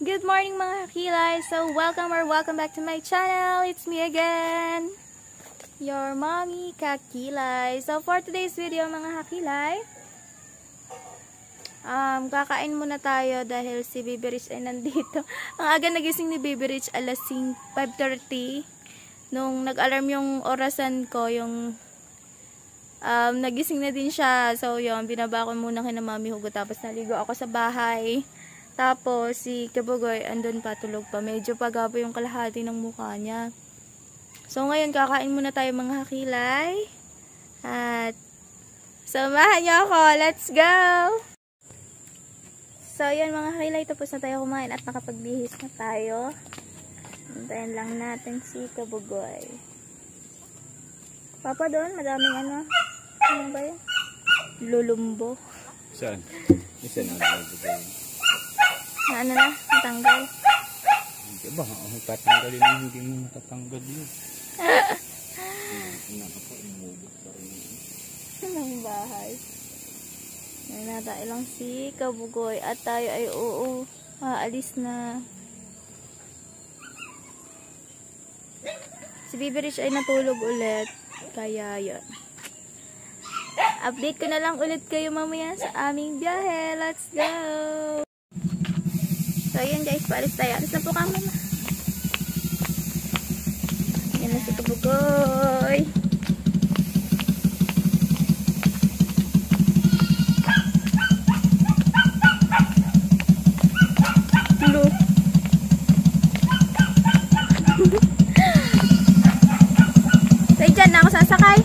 Good morning mga kakilay! So, welcome back to my channel. It's me again, your mommy kakilay. So, for today's video mga kakilay, kakain muna tayo dahil si Baby Rich ay nandito. Ang aga nagising ni Baby Rich, alas 5:30. Nung nag-alarm yung orasan ko, nagising na din siya. So, yun, binaba ko muna kina Mami Hugo. Tapos naligo ako sa bahay. Tapos, si Kabugoy, andun pa, tulog pa. Medyo pagabo yung kalahati ng mukha niya. So, ngayon, kakain muna tayo mga kakilay. At, samahan niyo ako. Let's go! So, yan mga kakilay. Tapos na tayo kumain at nakapagbihis na tayo. Antayin lang natin si Kabugoy. Papa doon, madaming ano. Ano ba yun? Lulumbo. Saan? Isa na Kabugoy. Na ano na? Natanggal. Hindi ba? Ang tatanggalin na hindi mo matatanggal yun. Ng bahay. Ngayon na tayo lang si Kabugoy. At tayo ay aalis na. Si Baby Rich ay natulog ulit. Kaya yun. Update ko na lang ulit kayo mamaya sa aming biyahe. Let's go! So, yun guys, paalis tayo. Alis na po kami na. Yan na si Kabugoy. Hello. Tayo dyan na ako sasakay.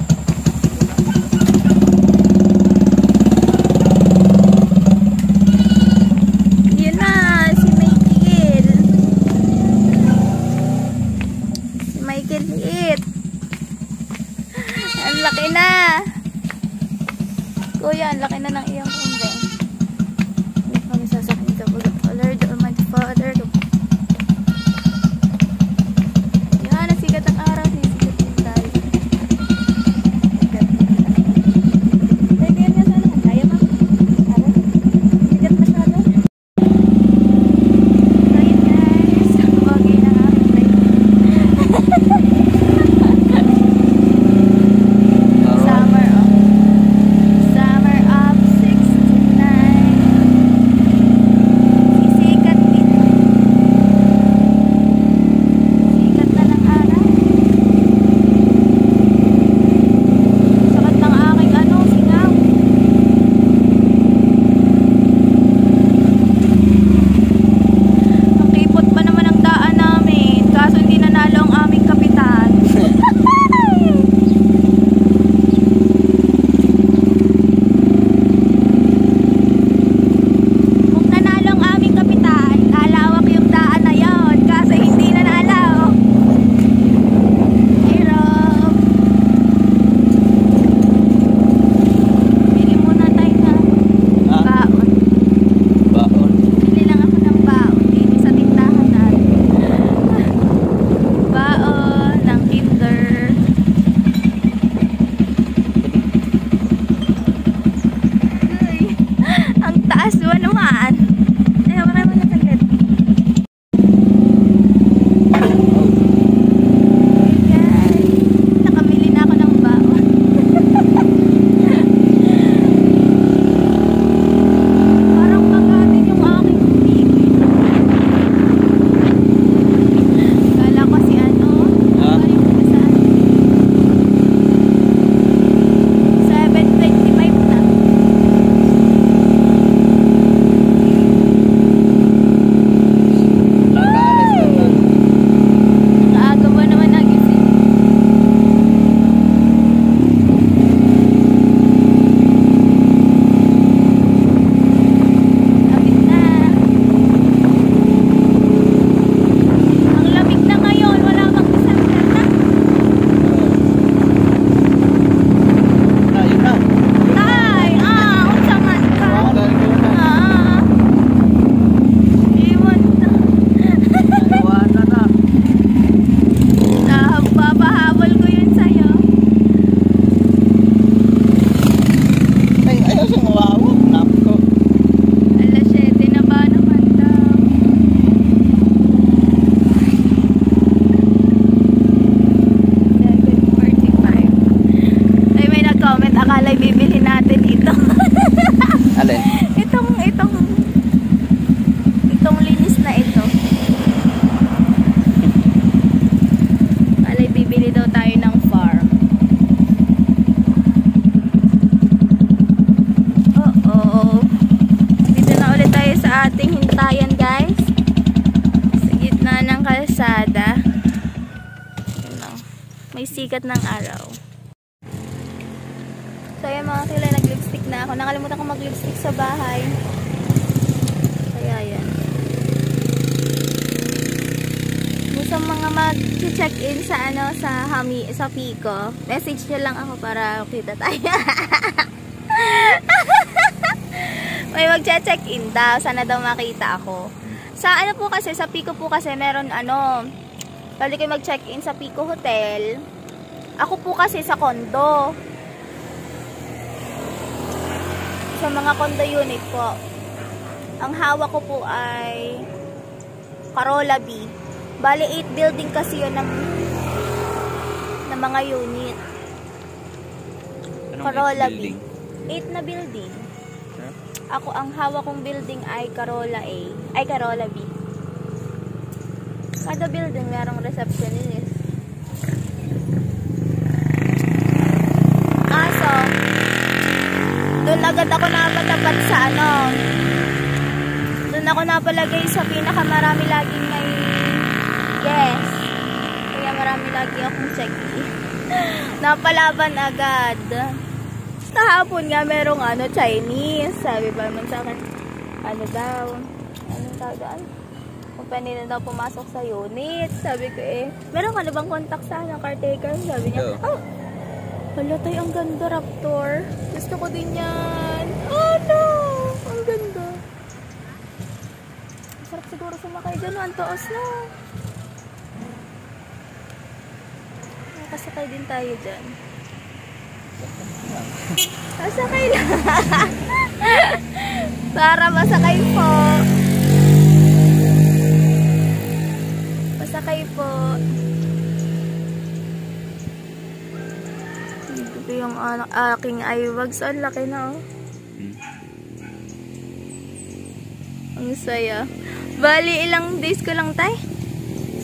sikat ng araw. So ayan mga kilay, nag-lipstick na ako. Nakalimutan ko mag-lipstick sa bahay. Kaya yan. Sa mga mag-check-in sa sa Pico, message nyo lang ako para kita tayo. May mag-check-in daw, sana daw makita ako. Sa po kasi, sa Pico po kasi meron pwede kayo mag-check-in sa Pico Hotel. Ako po kasi sa condo. Sa mga condo unit po. Ang hawak ko po ay Carola B. Bali 8 building kasi yun ng mga unit. Anong Carola building? B. 8 na building. Huh? Ako, ang hawak kong building ay Carola A. Ay, Carola B. Kada building merong receptionist. So, doon agad ako napatapat sa doon ako napalagay sa pinakamarami laging may guest. Kaya marami lagi akong check-in. Napalaban agad. Kahapon nga merong Chinese. Sabi ba naman sa akin, daw, anong tawag? Kung pwede na daw pumasok sa unit. Sabi ko meron ka na bang contact sa caretaker? Sabi niya, hala tayo, ang ganda, Raptor. Gusto ko din yan. Oh no! Ang ganda. Sarap siguro sumakay dyan. Ang taas na. Nakasakay din tayo dyan. Masakay lang. Para masakay po. Masakay po. Ito yung aking eyebags. Ang laki na Ang saya. Bali, ilang days ko lang tay?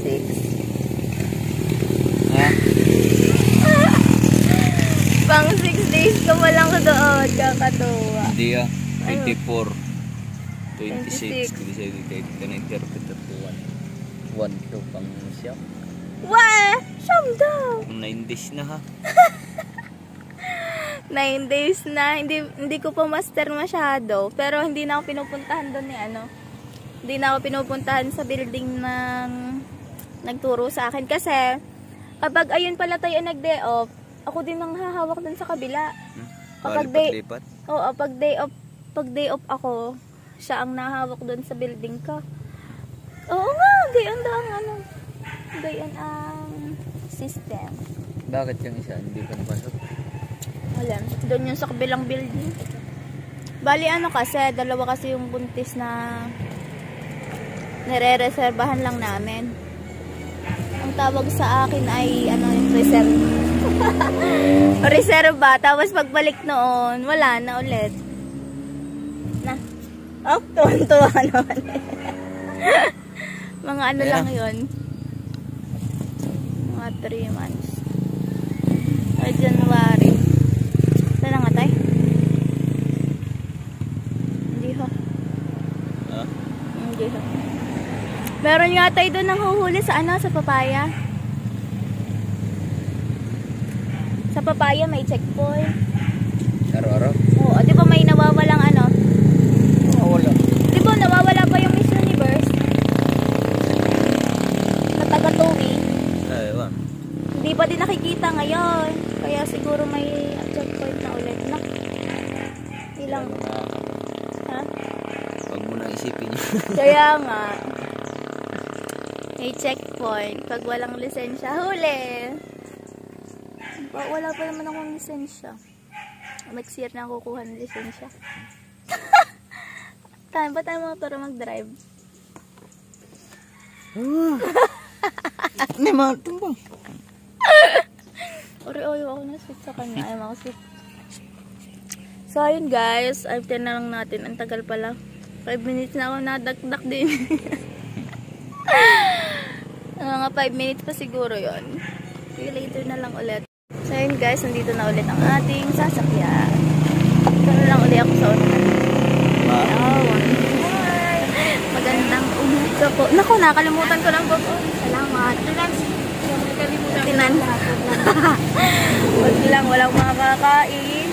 6. Pang 6 days ko mo lang doon. Kakatuwa. Hindi 24. 26. Hindi siya ka-interpret at 1 to pang siyam. Wah! Siyam daw! 9 days na ha. 9 days na. Hindi ko pa master masyado. Pero hindi na ako pinupuntahan doon Hindi na ako pinupuntahan sa building ng nagturo sa akin. Kasi, kapag ayun pala tayo nag-day off, ako din ang hahawak dun sa kabila. Kapag pag day off ako, siya ang nahawak dun sa building ka. Oo nga, gayon ang system. Bakit yung isa hindi ka napasok? Alam, doon yung sa kabilang building. Bali kasi, dalawa kasi yung buntis na nire-reservahan lang namin. Ang tawag sa akin ay reserve. Reserva. Tapos pagbalik noon, wala na ulit. Tuwan-tuwa naman. Mga lang yun. Mga 3 months. January. Sana nga tayo? Hindi ho. Hindi ho. Meron nga tayo doon nanghuhuli sa sa papaya. Sa papaya may checkpoint. Araw-araw? Oo, di ba may nawawalang Wala. Di ba nawawala pa yung Miss Universe? Na taga-Towi? Ewan. Hindi pa din nakikita ngayon. Kaya siguro may checkpoint na ulit. Ilang? Ha? Huwag mo nang isipin yun. Kaya nga. May checkpoint. Pag walang lisensya, huli. Wala pa naman akong lisensya. Next year na kukuha ng lisensya. Ba tayo mga mag-drive? Hindi matumbang. Ori-oyo ako na sweet sa kanya. Ayaw ako sweet. So, ayun guys. After na lang natin. Ang tagal pala. 5 minutes na ako nadakdak din. Mga 5 minutes pa siguro yon. Okay, later na lang ulit. So, ayun guys. Nandito na ulit ang ating sasakyan. Ito na lang ulit ako sa ulit. Magandang umaga po. Naku, nakalimutan ko lang po. Salamat. Tinan. Wag lang, walang makakain.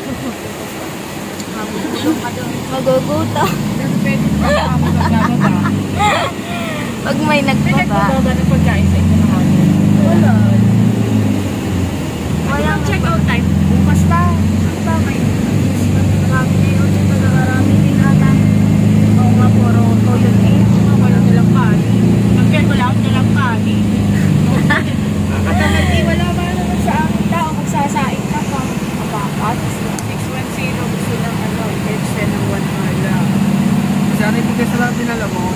Magugutom. Pag may nagbaba. Wala. Walang check out time. Bukas pa. May marami na yun. Marami din ata. Oo nga, puro to yun eh. Wala nilang kanin. Pagpyan wala akong nilang kanin. Wala ba naman sa aking tao. Magsasaing ka pa. Kapakat. 610 gusto ng extend ng 1 hour lang. Sana ibigay sa lahat din alam mo.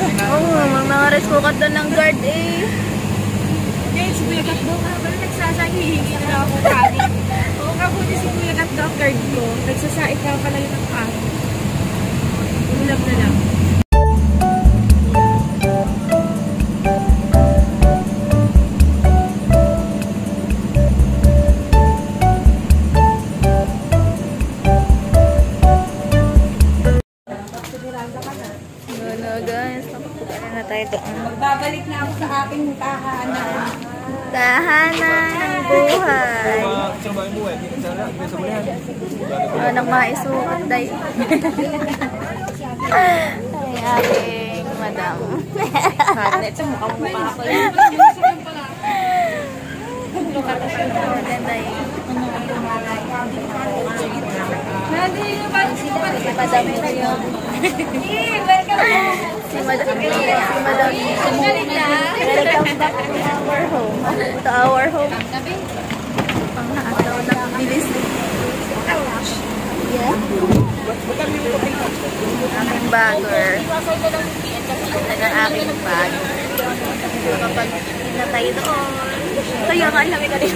Oo, mga reskukat doon ng guard eh. Ngayon, si Kuya Gat daw nga pala nagsasaing, hihingi na ako kanin. Oo nga po, si Kuya Gat daw, guard ko. Nagsasaing ka pala yun ng kanin. Ulam na lang. Guys, nakukuha na tayo doon. Magbabalik na ako sa aking tahanan. Tahanan ng buhay. Nang maisukat day. Ay, aking madam. Hanet sa mukhang mukha ko yun. Maganda yun. Si Madam yun. Si Madam. Welcome back to our home. To our home. Panghataw na bilis. Yeah. Aking bagger. Ang aking bag. Kapag na tayo doon. Kaya nga namin na rin.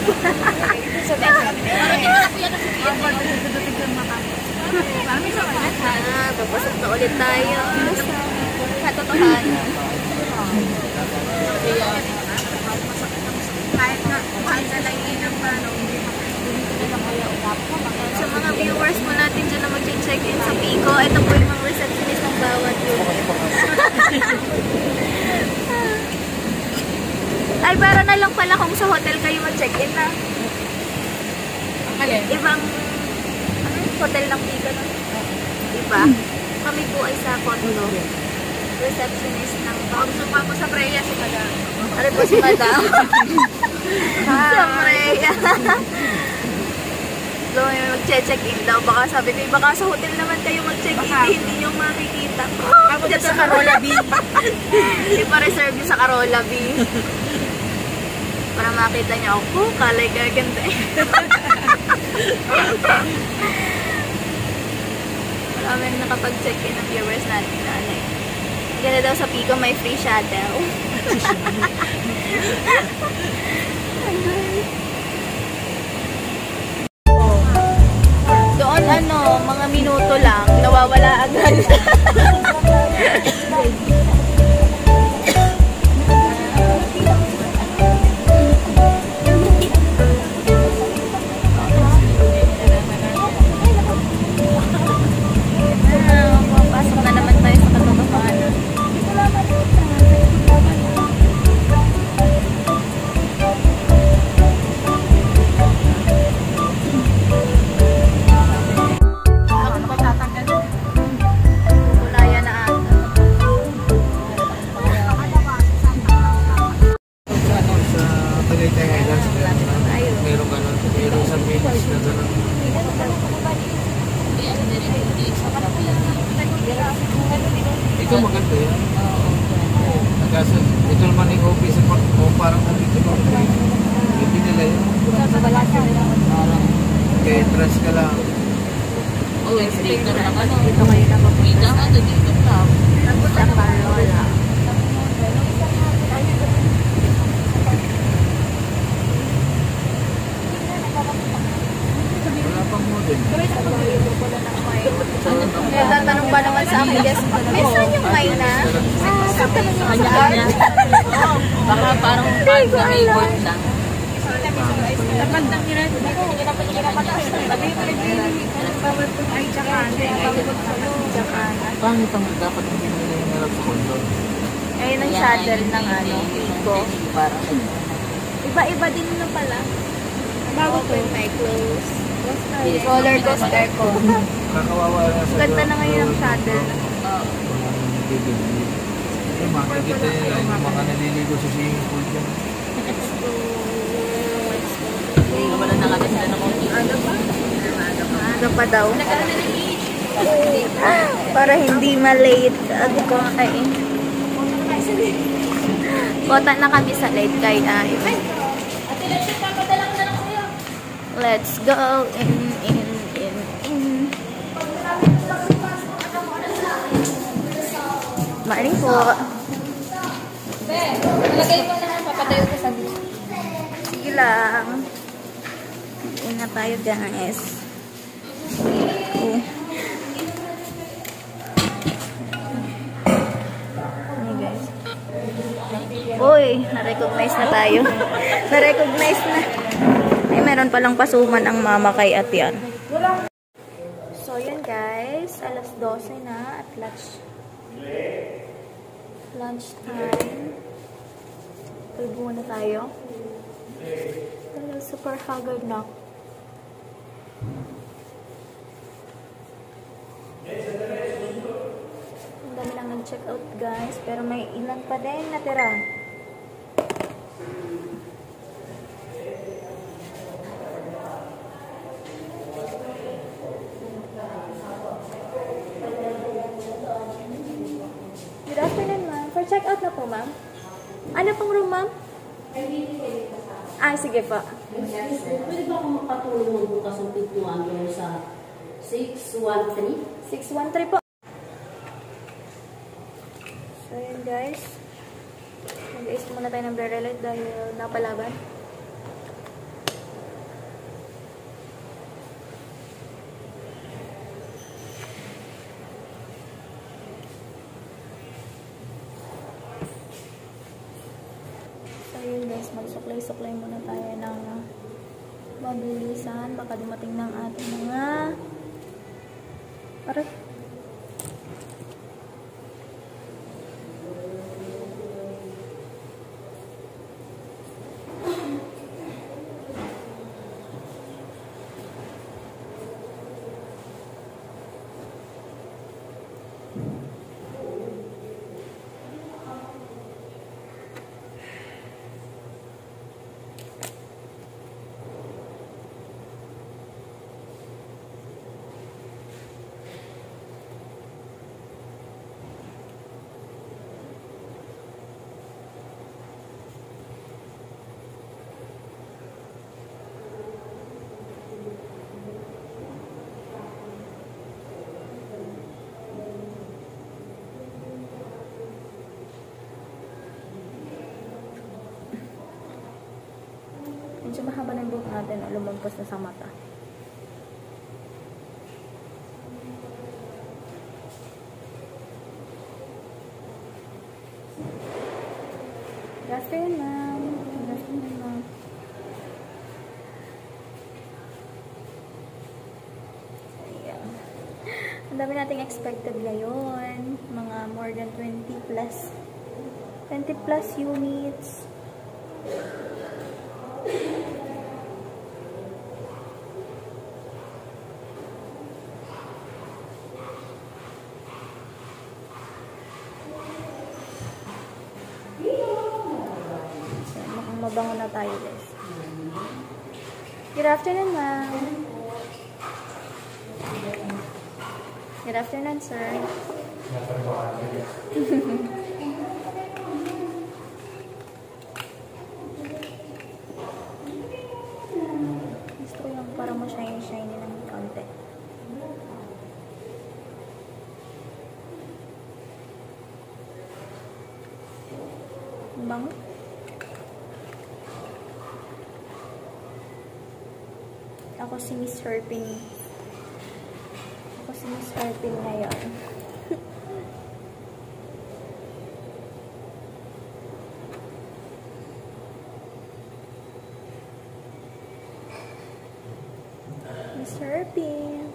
Papasok na ulit tayo sa katotohanan. Kahit na lang yun ang paano, Sa mga viewers mo natin dyan na mag-check-in sa Pico, ito po yung mga receptionist ng bawat unit. Ay, pero na lang pala kung sa hotel kayo mag-check-in na. Ibang hotel ng Pico na. Diba? Kami po ay sa condo. Receptionist ng bawat. sumpa ko sa Freya si Madam. Ano po si Madam? Sa Freya. So, mag-check-in daw. Baka sabi ko, baka sa hotel naman kayo mag-check-in. Hindi nyo makikita. Ako dyan sa Carola B. Ipa-reserve nyo sa Carola B. Para makita nyo ako. Kalay ka ganda eh. Maraming nakapag-check-in ng viewers natin na ano eh. Ganda daw sa Pico may free shuttle. Doon ano, mga minuto lang, nawawala agad. Papasok na naman tayo sa katotohanan. Kulaya na ata. Sa Tagaytay Highlands, Ayun. meron ganun. Meron sa village na ganun. Ito maganda yan. Nagasa, ito naman yung office o parang office ko. Hindi nila yun. Kaya trust ka lang. Oh, sticker lang ano. Dito kayo nakapita. Ano dito lang. Sa Carola. Wala pang model. Kaya tatanong ba naman sa akin, yes, may saan yung Mayna? Tatanong sa kanya. Baka parang report lang. Napandang nila. Ay, Japan. Pangit ang dapat hindi nila yung narap sa kondo. Ayun ang shuttle ng ano, Pico. Parang Iba-iba din na pala. Bago to. Open, may close. Yes. Roller coaster ko. Kakawawa na sa Ganda na ngayon ang shuttle. Yung makikita nila yung mga naliligo sa swimming pool dyan. Ano pa daw? Para hindi ma-late. Ano ko kain. Kota na kami sa late kaya. Let's go in. Maring po. Nalagay mo na papatayo ko sa beach. Sige lang. Uwi na tayo guys. Hey guys. Uy, na-recognize na tayo. Na-recognize na. Ay, meron palang pasuman ang mama kay Atian. So, yun guys. Alas 12 na at lunch time. Pagbuo na tayo. Super haggard na. Ang dami lang nag-check out guys. Pero may ilan pa din natira. Good afternoon, ma'am. For check out na po, ma'am. Ano pong room, ma'am? Sige po. Pwede ba akong makatulong magbukas ang pintuan doon sa 613? 613 po. So, yun guys. Mag-iis muna tayo ng blur light dahil napalaban. So, yun guys. Magsuklay-suklay muna tayo ng mabulisan. Baka dumating ng ating mga aray. Medyo mahaba ng buhok natin o lumampas na sa mata. Good afternoon, ma'am. Good afternoon, ma'am. Ayan. Ang dami nating expected ngayon. Mga more than 20 plus. 20 plus units. Mabango na tayo guys. Good afternoon, ma'am. Good afternoon, sir. Gusto ko yung parang ma-shiny-shiny ng konti. Bango. Ako si Miss Herping. Ako si Miss Herping ngayon. Miss Herping.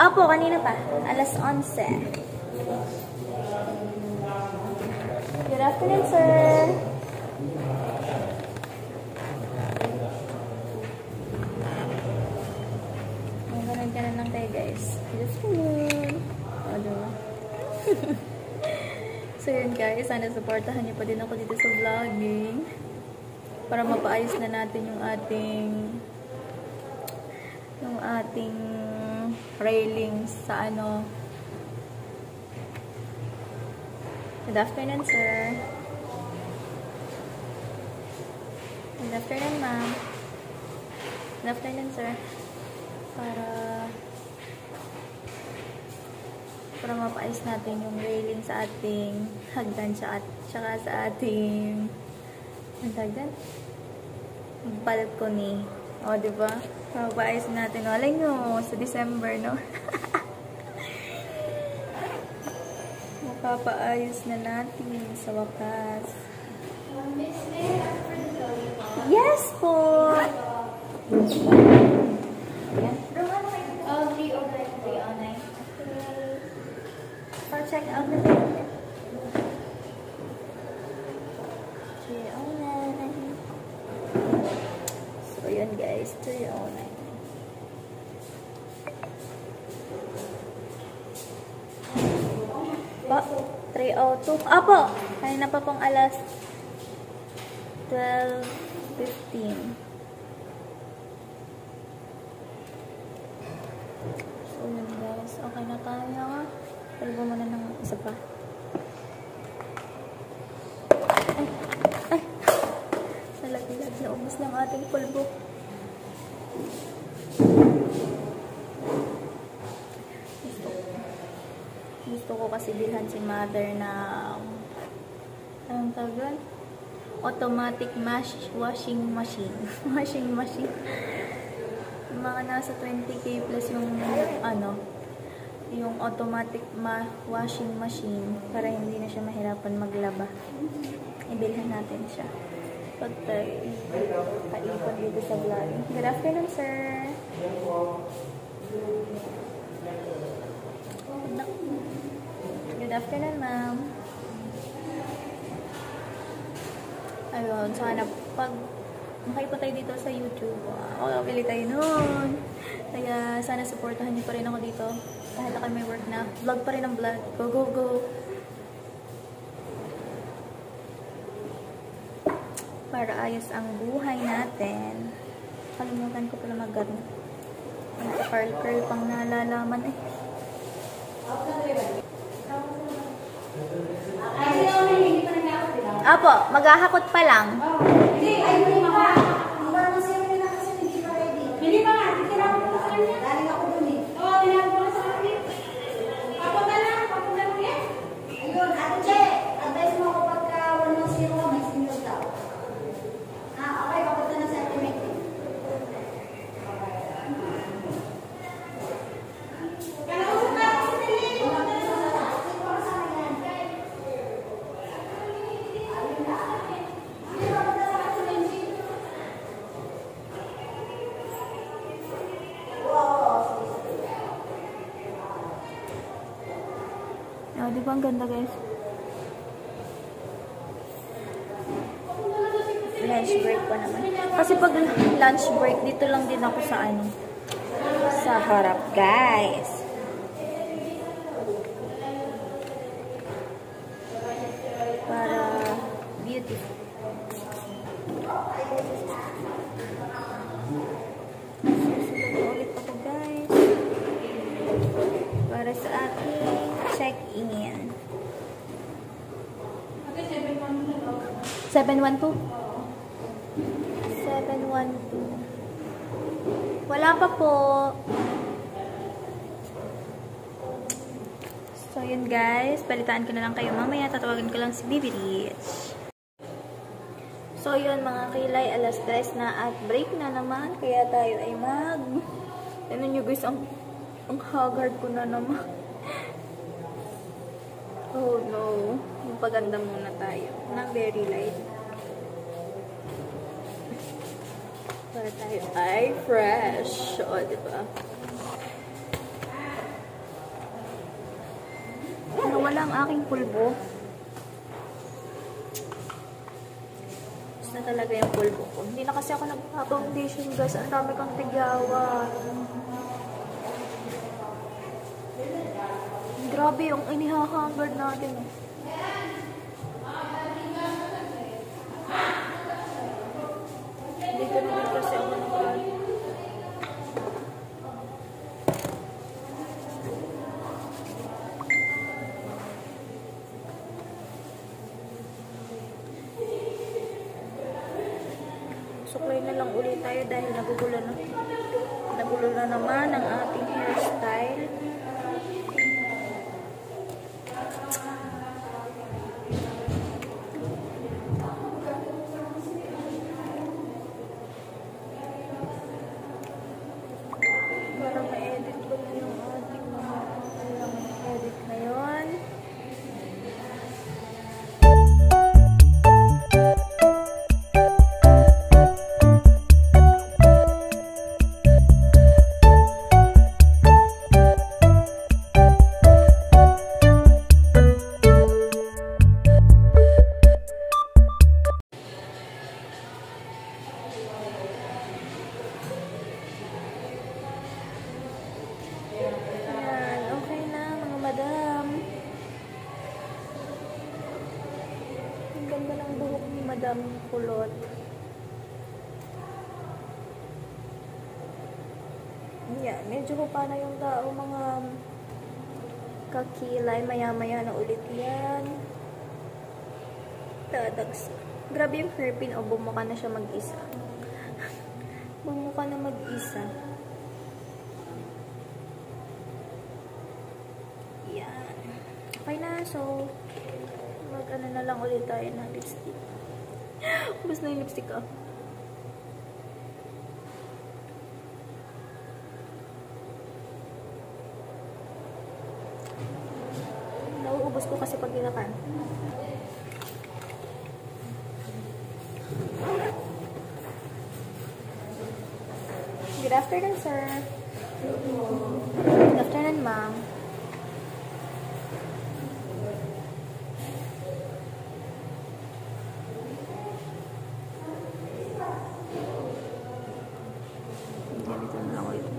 Opo, kanina pa. Alas 11. Good afternoon, sir. Ganun lang tayo, guys. Good afternoon. O, diba? So, yun, guys. Sana supportahan niyo pa din ako dito sa vlogging. Para mapaayos na natin yung ating railings sa ano. Good afternoon, sir. Good afternoon, ma'am. Good afternoon, sir. Para mapaayos natin yung railing sa ating hagdan tsaka sa ating balcony. O, diba? Mapaayos natin. Wala nyo, sa December, no? Mapapaayos na natin sa wakas. Yes po! Yan. Oh, 309. For check out na tayo. 309. So, yun guys. 309. Pa, 302. Apo! Kanina pa pong alas 12:15. So, yun guys. Okay na tayo. Pulbo mo na ng isa pa. Ay! Nalag-lag na ubos ng ating pulbo. Gusto ko kasi bilhan si mother na anong tawag? Automatic washing machine. Washing machine. Mga nasa 20k plus yung yung automatic washing machine para hindi na siya mahirapan maglaba. Ibilhan natin siya pag paipon dito sa vlog. Good afternoon, sir. Good afternoon, ma'am. Ayun, sana pag makaipon tayo dito sa YouTube, makakabili tayo nun. Kaya sana supportahan niyo pa rin ako dito. Kahit ako may work na, vlog pa rin ang vlog. Go, go, go! Para ayos ang buhay natin. Kalimutan ko pala mag-garna. Ang curl pang nalalaman eh. Apo, maghahakot pa lang. Hindi, ay hindi mga. Ang barang siya rin na kasi hindi pa ready. Hindi pa nga, tinawag ko sa kanya. Daling ako dun eh. Oo, tinawag ko sa kanya. Papunta mo yan. Ayun, Ate Che, advice mo ako pagka 110 may senior daw. Okay, papunta na sa Ate Mekti. Oh, di ba ang ganda, guys? Lunch break pa naman. Kasi pag lunch break, dito lang din ako sa sa harap, guys. Para beautiful. Susunod ulit ako, guys. Para sa aking check-in. 712? 712. Wala pa po. So, yun guys. Palitaan ko na lang kayo mamaya. Tatawagan ko lang si Bibi Rich. So, yun mga kilay. Alas 3 na at break na naman. Kaya tayo ay ano nyo guys, ang haggard ko na naman. Oh no. Magpaganda muna tayo. Ng very light. Para tayo ay fresh. O, diba? pala ang aking pulbo. Tapos na talaga yung pulbo ko. Hindi na kasi ako nagpa-foundation guys. Ang dami kang tigyawa. Grabe yung inihahangard natin. Dito na din kasi ako nag-add. Suklay na lang ulit tayo dahil nagugulo na naman ang ating hairstyle. Para ma-edit ko na yung ating mga edit ngayon. Ayan, okay na mga madam. Ang ganda ng buhok ni Madam Kulot. Ayan, medyo pa na yung tao mga kakilay. Maya-maya na ulit yan. Dadags. Grabe yung hairpin. O, bumuka na siya mag-isa. Bumuka na mag-isa. Yan. Okay na. So, mag-ano na lang ulit tayo ng lipstick. Ubus na yung lipstick ko. Nauubos ko kasi pag ginakan. Good afternoon, sir. Good afternoon, ma'am. Dito na ako ito.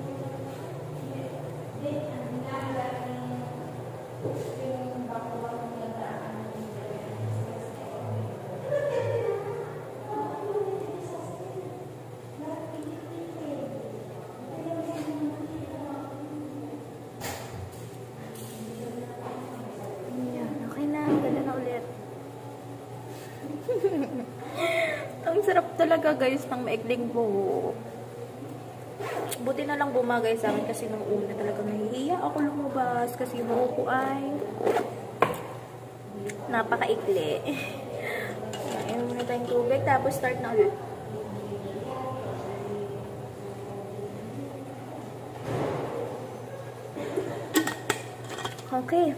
Ang sarap talaga guys ng maikling buhok. Buti na lang bumagay sa amin kasi nung una talaga nahihiya ako lumabas kasi yung buhok ko ay napakaikli. Ayun muna tayong tubig tapos start na ulit. Okay.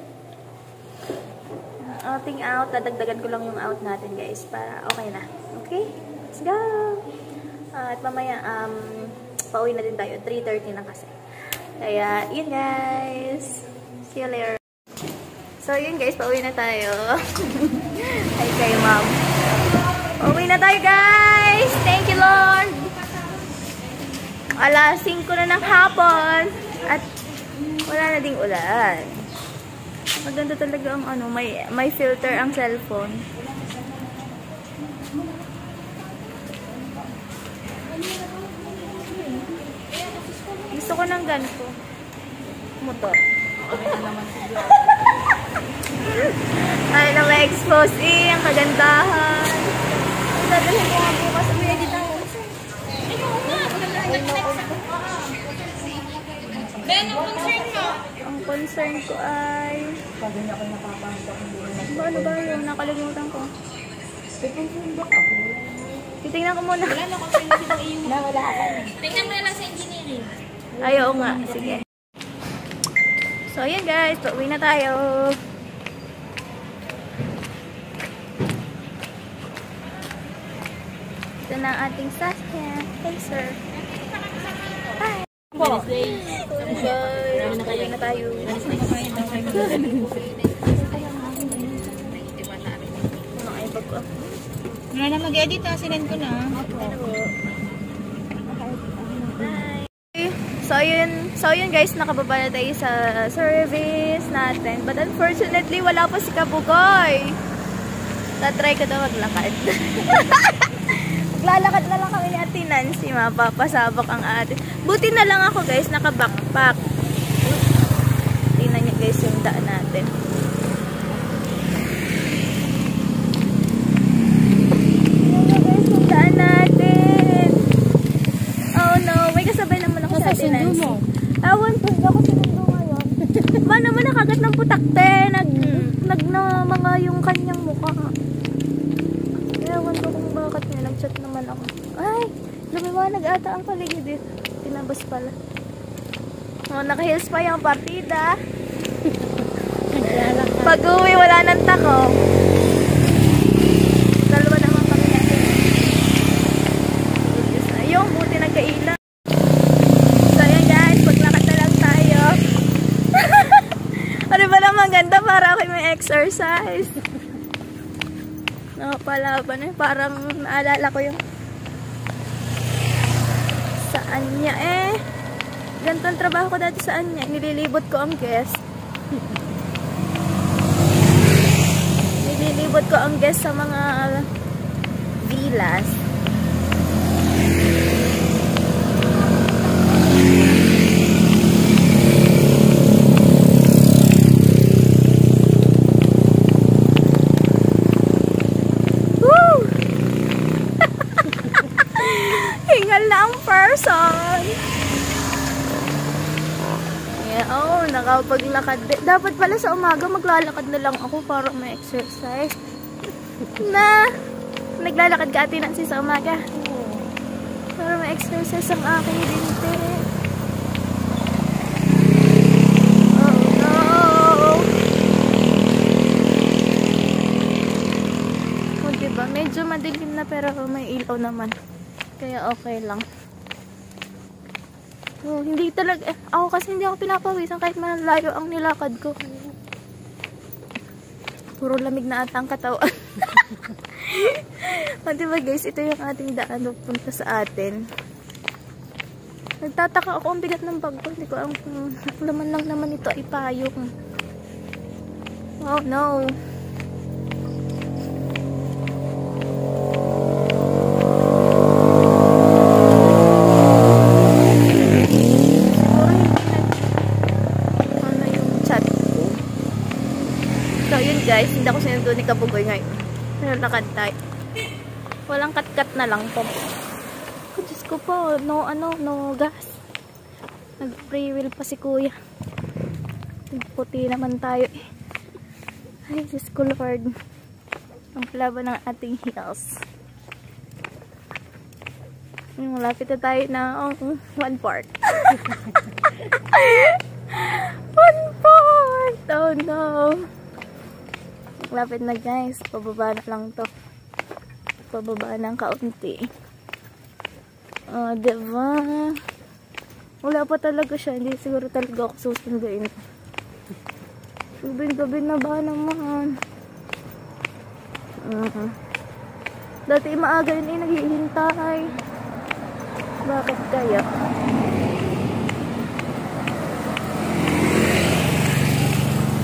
Ating out, dadagdagan ko lang yung out natin guys para okay na. Okay? Let's go! At mamaya, pauwi na din tayo. 3:30 na kasi. Kaya, yun guys. See you later. So, yun guys, pauwi na tayo. Ay kayo ma'am. Pauwi na tayo guys! Thank you Lord! Alas 5 na ng hapon. At wala na ding ulan. Maganda talaga ang ano, may filter ang cellphone. Gusto ko ng ganito. Motor. Ay, na may expose ang kagandahan. Ang dadalhin ko nga bukas. May edit ang Ben, ang concern mo? Ang concern ko ay... Pag hindi ako napapahanda kung hindi Ano ba yung nakalimutan ko? Titingnan ko muna. Wala na concern kasi ng iyo. wala ka na. Tingnan mo na lang sa engineering. Ayaw nga. Sige. So, ayan guys. Pauwi na tayo. Ito na ang ating sasakyan. Hey, sir. Hi. Bye. Pauwi na tayo. Wala na mag-edit ha, sinend ko na. So yun guys, nakababa na tayo sa service natin. But unfortunately, wala pa si Kabugoy. Tatry ko daw maglakad. Maglalakad na lang kami ni Ate Nancy, mapapasabak ang ate. Buti na lang ako guys, naka-backpack. Tingnan niyo guys yung daan natin. Natin. Oh no, may kasabay naman ako sa Ate Nancy. Awan ko, hindi ako sinundo ngayon. Ba naman nakagat ng putakte, mga yung kanyang mukha. Ewan ko kung bakit niya, nag-chat naman ako. Ay, lumiwanag ata ang paligid dito. Tinabas pala. Oh, naka-heels pa yung partida. Pag-uwi, wala nang tako. Dalawa naman kami natin. Ayun, buti nagkailan. So, yan guys, paglakad na lang tayo. Ano ba naman ganda? Para ako may exercise. Nakapalaban eh. Parang naalala ko yung saan niya eh. Ganito ang trabaho ko dati saan niya. Nililibot ko ang guest. Nililibot ko ang guest sa mga villas. Hingal na ang person. Yeah, oh, nakapaglakad. Dapat pala sa umaga maglalakad na lang ako para may exercise. Na, naglalakad ka Ate Nancy sa umaga. Para may exercise ang aking dinte. Oh no. Oh, diba? Medyo madilim na pero may ilaw naman. Kaya okay lang. Oh, hindi talaga. Ako kasi hindi ako pinapawisan kahit malayo ang nilakad ko. Puro lamig na ata ang katawan. O diba guys, ito yung ating daan punta sa atin. Nagtataka ako ang bigat ng bag ko. Hindi ko ang laman lang naman ito ay payong. Oh no. Guys, hindi ako sinundo ni Kabugoy ngayon. Nalakad tayo. Walang kat-kat na lang po. Oh, Diyos ko po, no gas. Nag-free will pa si kuya. Puti naman tayo eh. Ay, Diyos ko Lord. Ang plaba ng ating heels. Malapit na tayo na one part. One part! Oh no! Lapit na guys, pababa na lang to. Pababa ng kaunti. Diba? Wala pa talaga siya, hindi siguro talaga ako susunduin. Gabi na ba naman? Dati maaga yun naghihintay. Bakit kaya?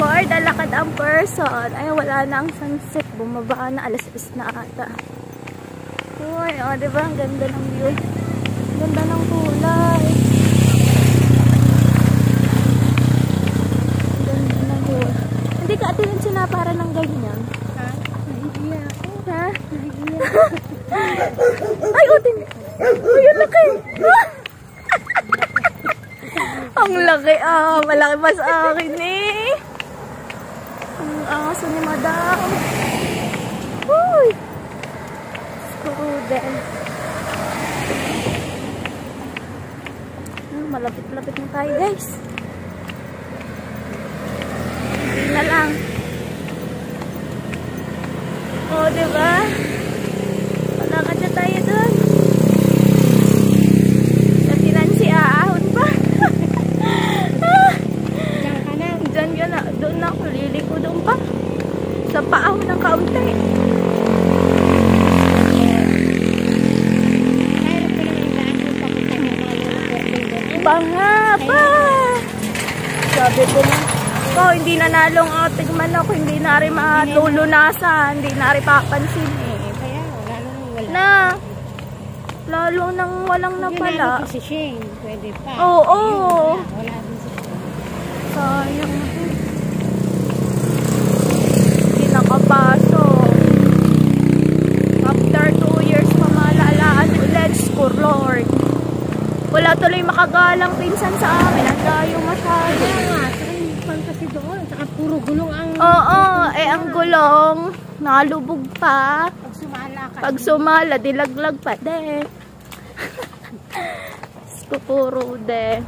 For the lakad ang person. Ay, wala na ang sunset. Bumaba na. Alas 10 na ata. Uy, o, diba? Ang ganda ng view. Ganda ng kulay. Ganda ng view. Hindi ka atin yung sinapara ng ganyan. Ha? Nahihiya. Ha? Nahihiya. Ay, utin. Uy, ang laki. Ang laki. Malaki pa sa akin eh. Ang aso ni Madam. Uy! Strudel. Malapit-lapit na tayo guys. Hindi na lang. O, diba? Malakad na tayo doon. Ate Nancy, aahon pa. Diyan ka na. Doon na ako. Liliko doon pa. Sa paahon ng kaunti. nga ba? Sabi ko na, hindi nanalong ating manok, hindi na rin matulunasan, hindi na rin papansin eh. Kaya, wala. Na, lalo nang walang napala. Si Shane, pwede pa. Oo. Wala din si Shane. Sayang. Hindi nakapasok. After 2 years pa malalaan ulit, score Lord. Wala tuloy makagalang pinsan sa amin. Ang layo masyado. Kaya nga, train kasi doon. Saka puro gulong ang... Oo, ang gulong. Nalubog pa. Pag sumala ka. Pag sumala, dilaglag pa din. Puro din.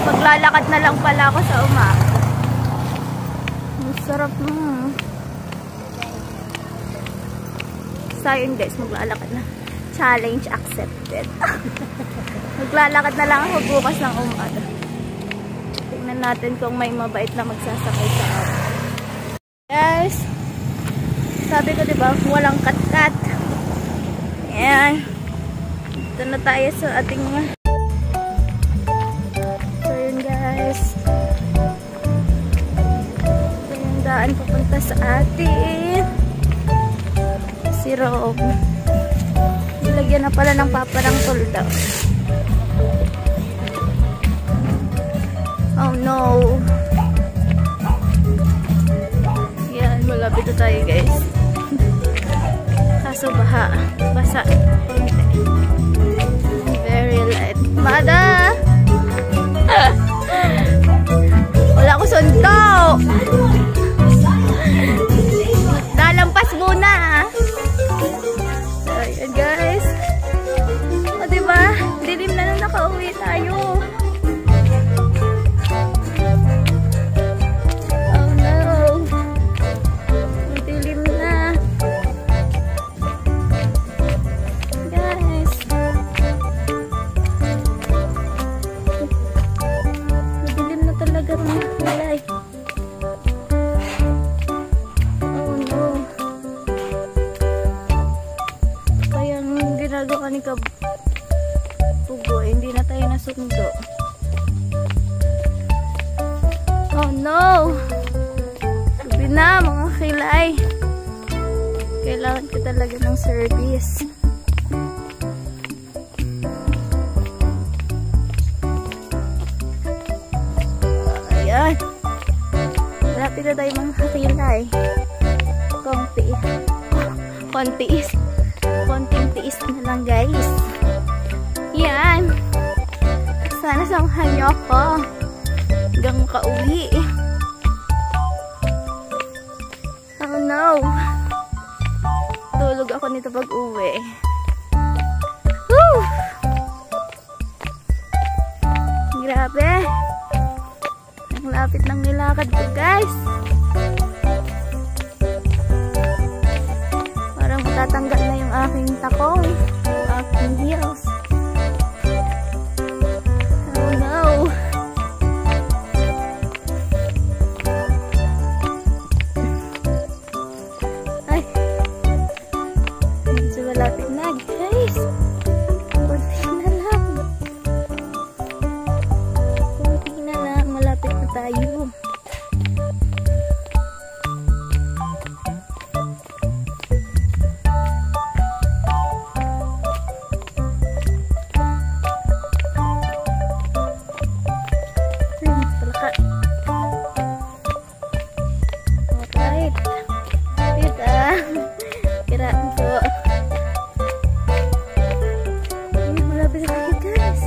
Maglalakad na lang pala ako sa umaga. Ang sarap mo. Sayang guys, maglalakad na. Challenge accepted. Maglalakad na lang ako bukas ng umaga. Tingnan natin kung may mabait na magsasakay sa akin. Guys, sabi ko diba, walang kat-kat. Ayan. Ito na tayo sa ating... So yun guys. Ito yung daan papunta sa atin. Si Rob. Nilagyan na pala ng paparang tulda. Oh no. Yan, malapit na tayo guys. Kaso baha. Basa. Very light. Mada! Wala ko sundo! Nalampas muna! So, yun guys. O diba? Dilim na nung nakauwi tayo. Oh no! Dilim na. Guys. Dilim na talaga mga kulay. Oh no. Kaya ang ginagawa ni Kapugo, hindi na tayo nasundo. Oh no! Sabi na mga kilay. Kailangan ko talaga ng service. Ayan. Malapit na tayo mga kilay. Konting tiis na lang guys. Yan. Sana samahan niyo ako hanggang makauwi. Oh no. Tulog ako nito pag uwi. Woo! Grabe. Ang lapit ng nilakad ko guys. Parang matatanggal na yung aking takong. Yung aking heels. Oh no. Ay. Medyo malapit na guys. Kunti na lang. Kunti na lang. Malapit na tayo. Alright. Kita. Kiraan po. Malapit na tayo guys.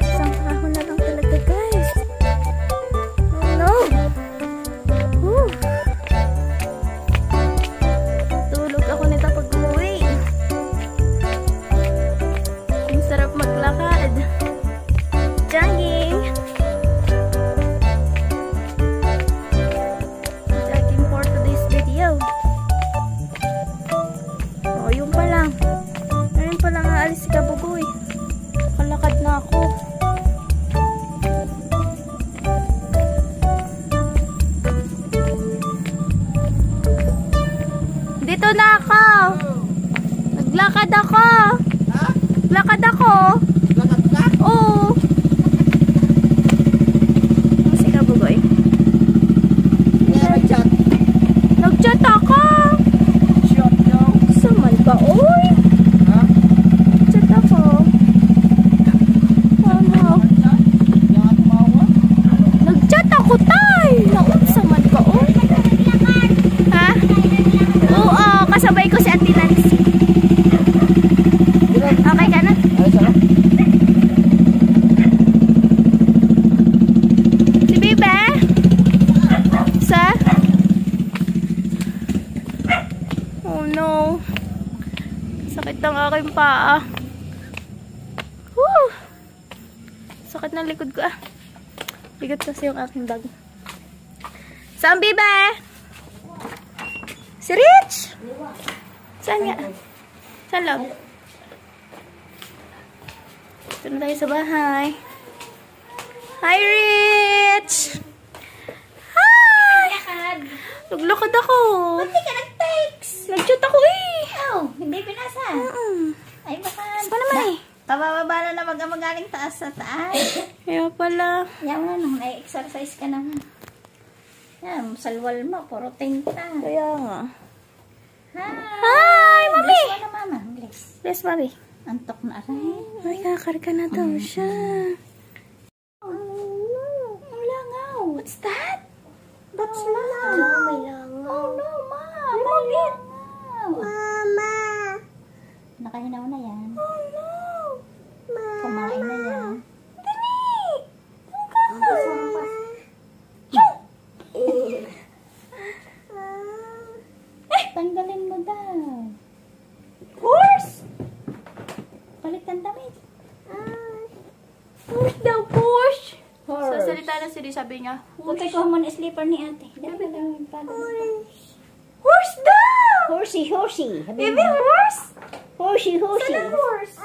Isang kahon na lang talaga guys. Oh no. Woo. Tulog ako nito pag uwi. Ang sarap maglakad. Jogging. Jogging for today's video. Oh, yun pa lang. Ayun pa lang aalis si Kabugoy. Kalakad na ako. Dito na ako. Lakad ako. Ha? Lakad ako. Lakad ka? Oo. Kasi ka, Bugoy. Kaya nag-chat. Nag-chat ako. Shot daw. Saman ka, oy. Ha? Chat ako. Ano? Nag-chat? Kaya nga tumawa? Nag-chat ako, tay. Naun, saman ka, oy. Ha? Oo, kasabay ko si Ate Nancy. Okay ka na? Ay, sarap. Si Bibe? Sa? Oh no. Sakit ng aking paa. Woo! Sakit ng likod ko ah. Bigat kasi yung aking bag. Saan, Bibe? Si Rich? Saan nga? Saan loob? Ito na tayo sa bahay. Hi, Rich! Hi! Naglakad ako. Hindi ka nag-text. Nag-chat ako eh. Oh, hindi pinasa. Ay, baka. Pa naman eh. Pabababa na naman ang magaling taas sa taas. Kaya pala. Yan nga, nung na-exercise ka naman. Yan, salwal mo, puro tinta. Kaya nga. Hi, Mami! Bless mo na, mama. Bless. Yes, Mami. Antok na aray. Ay, kakarga na daw siya. Ang langaw. What's that? That's langaw. May langaw. Oh no, ma. May langaw. Mama. Nakahinaw na yan. Oh no. Kumain na yan. Dali! Tanggalin mo daw. Horse! Palit ang damit. Horse daw, push! Horse. Sa salita na sila, sabi niya, Bukay ko muna slipper ni ate. Dali lang yung pala. horse daw! Horsey, horsey. Baby, horse? Horsey, Saan horsey. ang horse?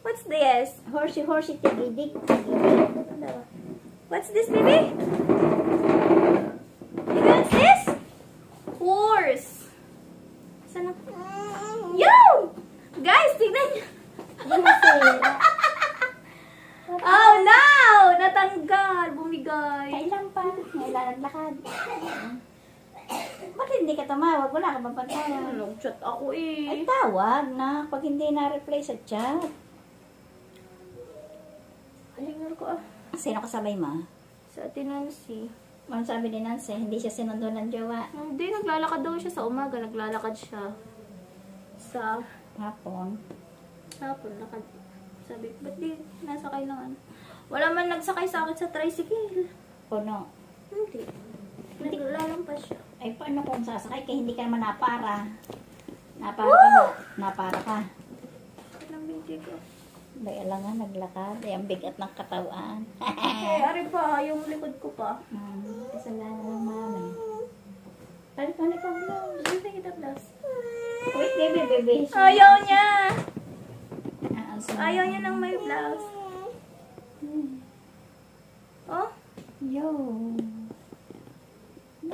What's this? Horsey, horsey, tigidig. What's this, baby? What's this? Horse. Saan ang... Yo! Guys, tignan niyo. Oh no! Natanggal. Bumigay. Kailan pa? Kailan naglakad? Bakit hindi ka tumawag? Wala ka bang pagtawag? Nag-chat ako eh. Ay, tawag na. Pag hindi na-reply sa chat. Halingan ko ah. Sino kasabay mo? Sa Ate Nancy. Ano sabi ni Nancy? Hindi siya sinundo ng jowa. Hindi, naglalakad daw siya sa umaga. Naglalakad siya. Sa Hapon. hapon, lakad. Sabi ko, ba't di nasakay ng ano? Wala man nagsakay sa akin sa tricycle. Puno. Hindi. Naglalampas siya. Ay, paano kung sasakay? Kaya hindi ka naman napara. Napara ka na. Napara ka. Ilang binti ko. Dahil lang nga, naglakad. Ay, ang bigat ng katawan. Eh, ari pa, yung likod ko pa. Kasalanan ng mami. Paano ka na blouse? Hindi kita plus. Wait, baby. Ayaw niya! Ayaw Ayaw niya ng may blouse. Oh? Yo.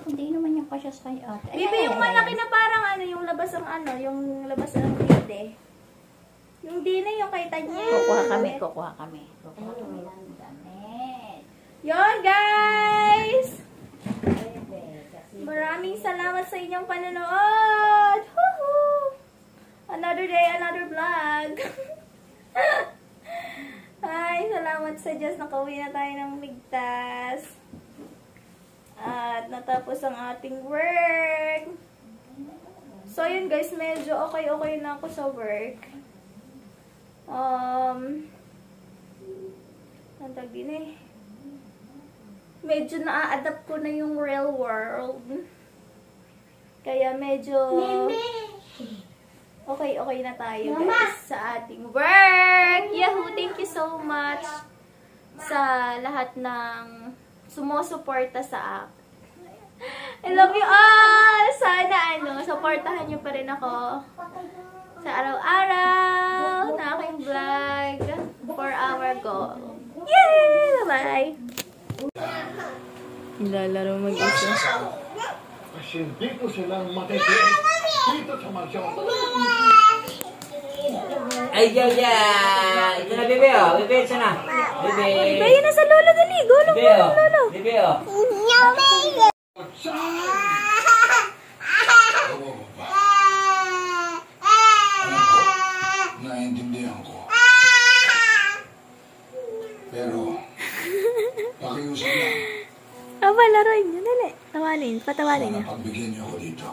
Hindi naman yung kasya sa kay ate. Bibi, yung malaki na parang ano, yung labas ang ano, yung labas ang dide. Yung dine, yung kay Tanya. Kukuha kami. Kukuha kami ng damit. Yon guys! Bebe, kasi Maraming salamat sa inyong panonood! Woohoo! Another day, another vlog! Ay, salamat sa Diyos. Nakauwi na tayo ng ligtas. At natapos ang ating work. So, yun guys, medyo okay na ako sa work. Tantag din eh. Medyo na-adapt ko na yung real world. Kaya medyo okay na tayo guys sa ating work. Yahoo! Thank you so much sa lahat ng sumusuporta sa akin. I love you all! Sana supportahan niyo pa rin ako sa araw-araw na aking vlog for our goal. Yay! Bye-bye! Lalaro mag-isa. Kasi dito silang matitiis dito sa mansyon. Ay, Joja! Ito na, bebe, oh. Bebe, ito na. Bebe. Bebe, yun na sa lolo, dali. Gulong Bebe, mo oh. ng lolo. Bebe, oh. Naiintindihan ko. Pero, pakiusap lang. Aba, laruin niyo, dali. Tawalin, patawalin niyo. Sana pagbigyan niyo ako dito.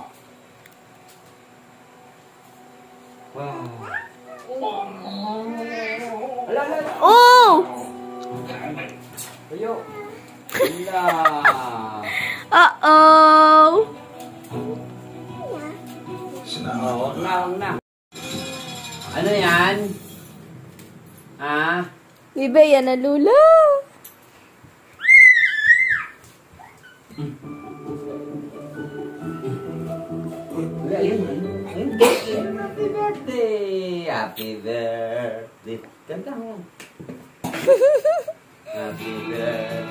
Wow. Ala, ala, ala. Oh! Tuyo. Ala. Uh-oh! Sinama Oh, ko huwag na, ba? huwag na. Ano yan? Ah? Bebe, yan na lolo. Wala, yun. Hindi. Happy birthday. Happy birthday. Kanta mo. Happy birthday.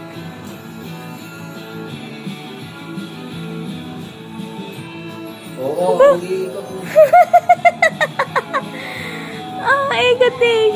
Oo, hindi ko. Ah, ikot eh.